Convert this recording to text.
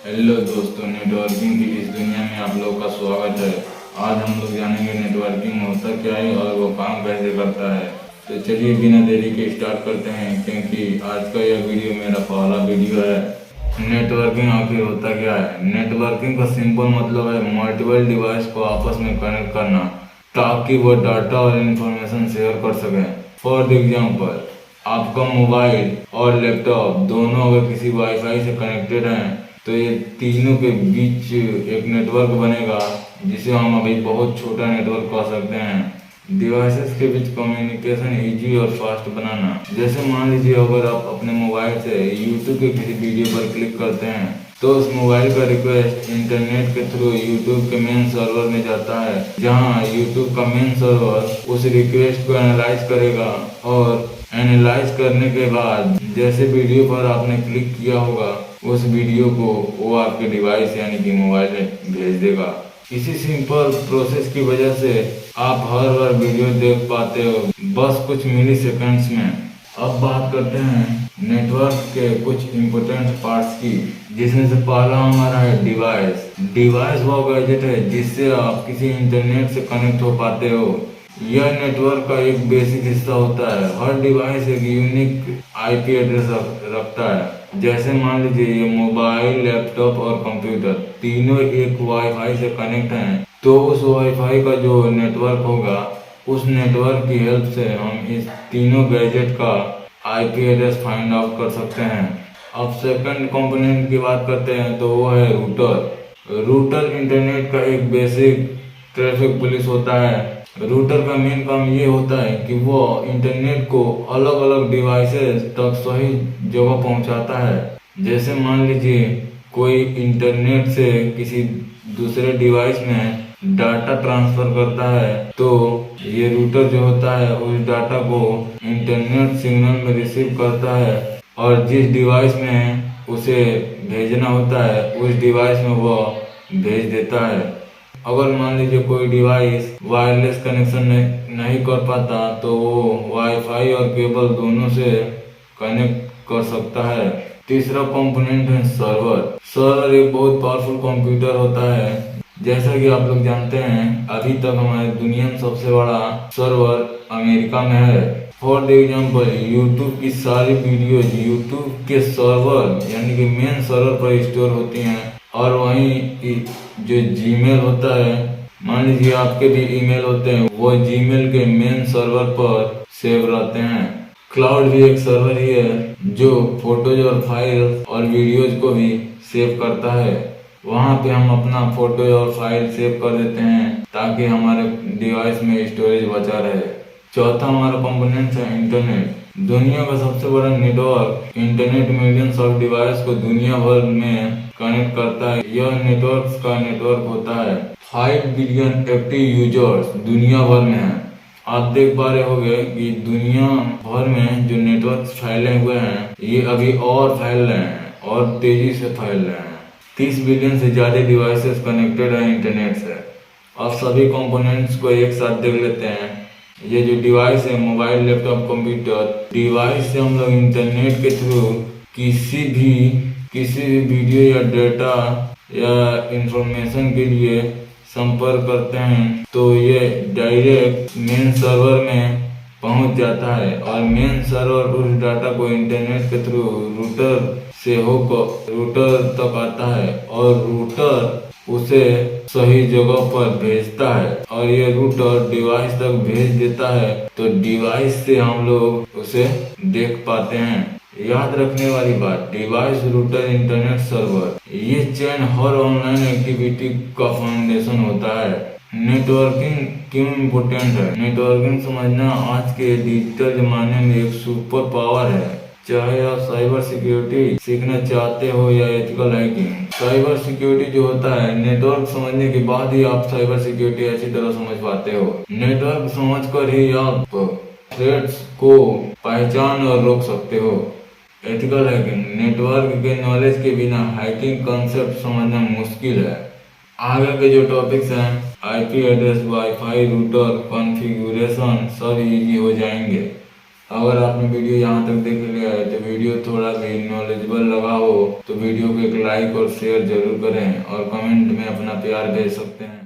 Hello दोस्तों, networking की इस दुनिया में आप लोग का स्वागत है। आज हम लोग जानेंगे नेटवर्किंग होता क्या है और वो काम कैसे करता है। तो चलिए बिना देरी के स्टार्ट करते हैं, क्योंकि आज का यह वीडियो मेरा पहला वीडियो है। नेटवर्किंग आखिर होता क्या है? नेटवर्किंग का सिंपल मतलब है मल्टीपल डिवाइस को आपस में कनेक्ट करना ताकि वो डाटा और इन्फॉर्मेशन शेयर कर सकें। फॉर एग्जाम्पल, आपका मोबाइल और लैपटॉप दोनों अगर किसी वाईफाई से कनेक्टेड हैं तो ये तीनों के बीच एक नेटवर्क बनेगा, जिसे हम अभी बहुत छोटा नेटवर्क कह सकते हैं। डिवाइसेस के बीच कम्युनिकेशन इजी और फास्ट बनाना। जैसे मान लीजिए अगर आप अपने मोबाइल से यूट्यूब के किसी वीडियो पर क्लिक करते हैं तो उस मोबाइल का रिक्वेस्ट इंटरनेट के थ्रू यूट्यूब के मेन सर्वर में जाता है, जहां यूट्यूब का मेन सर्वर उस रिक्वेस्ट को एनालाइज करेगा और एनालाइज करने के बाद जैसे वीडियो पर आपने क्लिक किया होगा उस वीडियो को वो आपके डिवाइस यानी कि मोबाइल में भेज देगा। इसी सिंपल प्रोसेस की वजह से आप हर बार वीडियो देख पाते हो बस कुछ मिली सेकेंड्स में। अब बात करते हैं नेटवर्क के कुछ इम्पोर्टेंट पार्ट्स की, जिसमें से पहला हमारा है डिवाइस। डिवाइस वो गैजेट है जिससे आप किसी इंटरनेट से कनेक्ट हो पाते हो। यह नेटवर्क का एक बेसिक हिस्सा होता है। हर डिवाइस एक यूनिक आईपी एड्रेस रखता है। जैसे मान लीजिए ये मोबाइल, लैपटॉप और कंप्यूटर तीनों एक वाईफाई से कनेक्ट हैं, तो उस वाईफाई का जो नेटवर्क होगा उस नेटवर्क की हेल्प से हम इस तीनों गैजेट का आईपी एड्रेस फाइंड आउट कर सकते हैं। अब सेकंड कंपोनेंट की बात करते हैं तो वो है रूटर। रूटर इंटरनेट का एक बेसिक ट्रैफिक पुलिस होता है। रूटर का मेन काम ये होता है कि वो इंटरनेट को अलग अलग डिवाइसेस तक सही जगह पहुंचाता है। जैसे मान लीजिए कोई इंटरनेट से किसी दूसरे डिवाइस में डाटा ट्रांसफर करता है तो ये रूटर जो होता है उस डाटा को इंटरनेट सिग्नल में रिसीव करता है और जिस डिवाइस में उसे भेजना होता है उस डिवाइस में वो भेज देता है। अगर मान लीजिए कोई डिवाइस वायरलेस कनेक्शन नहीं कर पाता तो वो वाईफाई और केबल दोनों से कनेक्ट कर सकता है। तीसरा कंपोनेंट है सर्वर। सर्वर एक बहुत पावरफुल कंप्यूटर होता है। जैसा कि आप लोग जानते हैं अभी तक हमारे दुनिया में सबसे बड़ा सर्वर अमेरिका में है। फॉर एग्जाम्पल, यूट्यूब की सारी वीडियोज यूट्यूब के सर्वर यानी कि मेन सर्वर पर स्टोर होती हैं और वहीं जो जीमेल होता है, मान लीजिए आपके भी ईमेल होते हैं, वो जीमेल के मेन सर्वर पर सेव रहते हैं। क्लाउड भी एक सर्वर ही है जो फोटोज और फाइल और वीडियोज को भी सेव करता है। वहाँ पे हम अपना फोटो और फाइल सेव कर देते हैं ताकि हमारे डिवाइस में स्टोरेज बचा रहे। चौथा हमारा कंपोनेंट है इंटरनेट। दुनिया का सबसे बड़ा network internet millions of device को दुनिया भर में कनेक्ट करता है। यह नेटवर्क का नेटवर्क होता है। 5 बिलियन एक्टिव यूजर्स दुनिया भर में है। आप देख पा रहे होंगे कि दुनिया भर में जो नेटवर्क फैले हुए हैं ये अभी और फैल रहे हैं और तेजी से फैल रहे हैं। 30 बिलियन से ज्यादा डिवाइसेस कनेक्टेड है इंटरनेट से। अब सभी कंपोनेंट्स को एक साथ देख लेते हैं। ये जो डिवाइस है मोबाइल, लैपटॉप, कंप्यूटर, डिवाइस से हम लोग इंटरनेट के थ्रू किसी भी वीडियो या डेटा या इंफॉर्मेशन के लिए संपर्क करते हैं तो ये डायरेक्ट मेन सर्वर में पहुंच जाता है और मेन सर्वर उस डाटा को इंटरनेट के थ्रू रूटर से होकर रूटर तक आता है और रूटर उसे सही जगह पर भेजता है और ये रूटर डिवाइस तक भेज देता है तो डिवाइस से हम लोग उसे देख पाते हैं। याद रखने वाली बात, डिवाइस, रूटर, इंटरनेट, सर्वर, ये चेन हर ऑनलाइन एक्टिविटी का फाउंडेशन होता है। नेटवर्किंग क्यों इम्पोर्टेंट है? नेटवर्किंग समझना आज के डिजिटल जमाने में एक सुपर पावर है। चाहे आप साइबर सिक्योरिटी सीखना चाहते हो या एथिकल हैकिंग। साइबर सिक्योरिटी जो होता है, नेटवर्क समझने के बाद ही आप साइबर सिक्योरिटी अच्छी तरह समझ पाते हो। नेटवर्क समझकर ही आप थ्रेट्स को पहचान और रोक सकते हो। एथिकल हैकिंग, नेटवर्क के नॉलेज के बिना हैकिंग कंसेप्ट समझना मुश्किल है। आगे के जो टॉपिक्स हैं IP address, wifi, router configuration सब इजी हो जाएंगे। अगर आपने वीडियो यहाँ तक देख लिया है तो वीडियो थोड़ा भी नॉलेजेबल लगा हो तो वीडियो को एक लाइक और शेयर जरूर करें और कमेंट में अपना प्यार भेज सकते हैं।